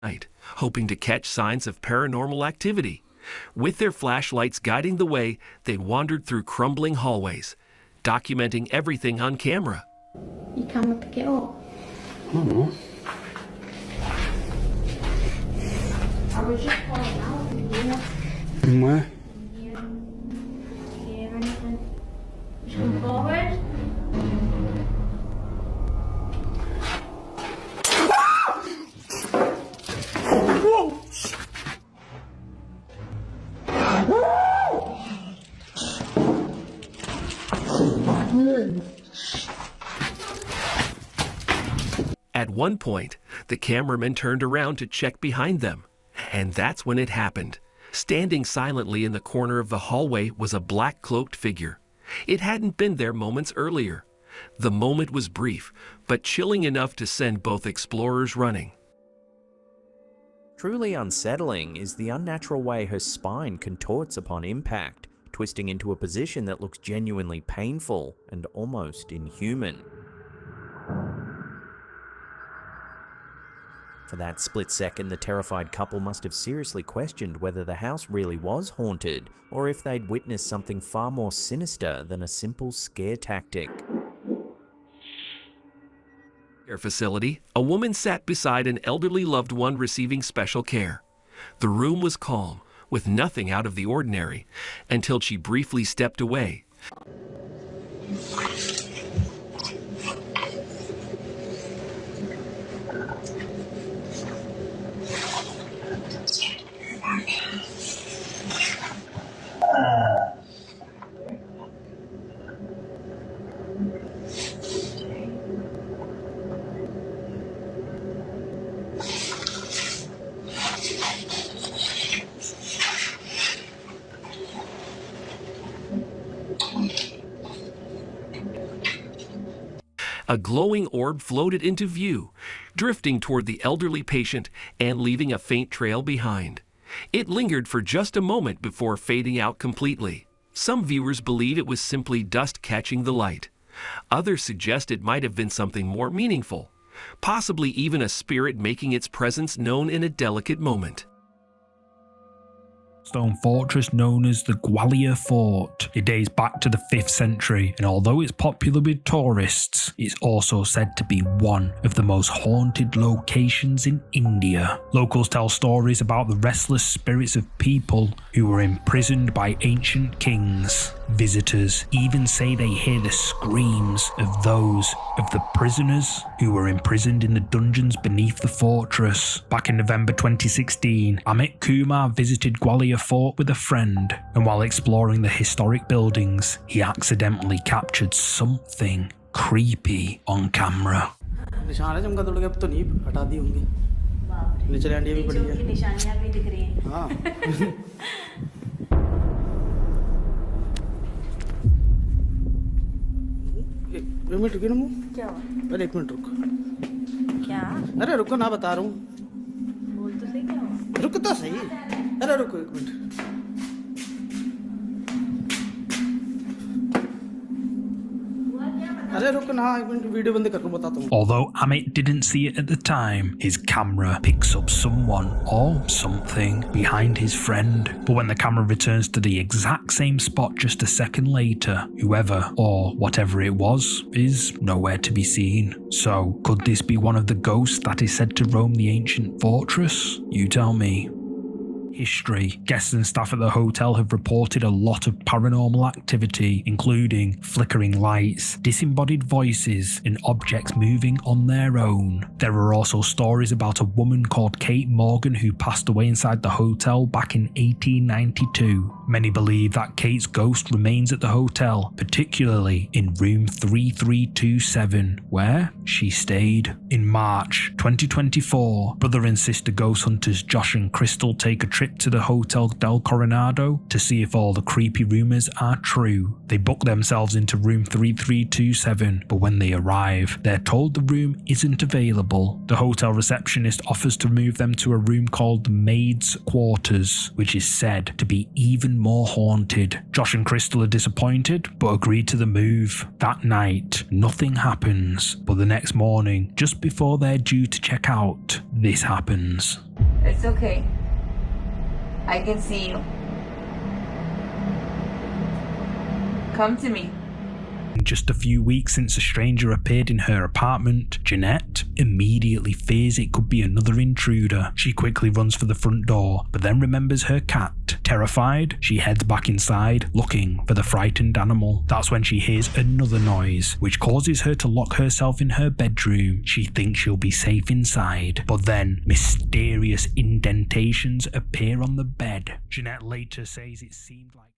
night, hoping to catch signs of paranormal activity. With their flashlights guiding the way, they wandered through crumbling hallways, documenting everything on camera. You come pick it up. Oh. I was just calling out in here. In where? In here. Hear anything? Just come forward. At one point, the cameraman turned around to check behind them, and that's when it happened. Standing silently in the corner of the hallway was a black-cloaked figure. It hadn't been there moments earlier. The moment was brief, but chilling enough to send both explorers running. Truly unsettling is the unnatural way her spine contorts upon impact, twisting into a position that looks genuinely painful and almost inhuman. For that split second, the terrified couple must have seriously questioned whether the house really was haunted, or if they'd witnessed something far more sinister than a simple scare tactic. Facility, a woman sat beside an elderly loved one receiving special care. The room was calm, with nothing out of the ordinary, until she briefly stepped away. A glowing orb floated into view, drifting toward the elderly patient and leaving a faint trail behind. It lingered for just a moment before fading out completely. Some viewers believe it was simply dust catching the light. Others suggest it might have been something more meaningful, possibly even a spirit making its presence known in a delicate moment. Stone fortress known as the Gwalior Fort. It dates back to the 5th century, and although it's popular with tourists, it's also said to be one of the most haunted locations in India. Locals tell stories about the restless spirits of people who were imprisoned by ancient kings. Visitors even say they hear the screams of those of the prisoners who were imprisoned in the dungeons beneath the fortress. Back in November 2016, Amit Kumar visited Gwalior Fort with a friend, and while exploring the historic buildings, he accidentally captured something creepy on camera. एक minute रुकिए ना मुँह क्या हुआ? अरे एक minute रुक क्या? अरे रुको ना बता रहा हूँ बोल तो सही क्या हुआ? रुक तो सही अरे रुको एक मिनट अरे रुको ना एक मिनट वीडियो बंद करके बताता हूँ. Although Amit didn't see it at the time, his camera picks up someone or something behind his friend. But when the camera returns to the exact same spot just a second later, whoever or whatever it was is nowhere to be seen. So could this be one of the ghosts that is said to roam the ancient fortress? You tell me. History. Guests and staff at the hotel have reported a lot of paranormal activity, including flickering lights, disembodied voices, and objects moving on their own. There are also stories about a woman called Kate Morgan who passed away inside the hotel back in 1892. Many believe that Kate's ghost remains at the hotel, particularly in room 3327, where she stayed. In March 2024, brother and sister ghost hunters Josh and Crystal take a trip to the Hotel del Coronado to see if all the creepy rumors are true. They book themselves into room 3327, but when they arrive, they're told the room isn't available. The hotel receptionist offers to move them to a room called the Maid's Quarters, which is said to be even more haunted. Josh and Crystal are disappointed, but agree to the move. That night, nothing happens, but the next morning, just before they're due to check out, this happens. It's okay. I can see you. Come to me. Just a few weeks since a stranger appeared in her apartment, Jeanette immediately fears it could be another intruder. She quickly runs for the front door, but then remembers her cat. Terrified, she heads back inside, looking for the frightened animal. That's when she hears another noise, which causes her to lock herself in her bedroom. She thinks she'll be safe inside, but then mysterious indentations appear on the bed. Jeanette later says it seemed like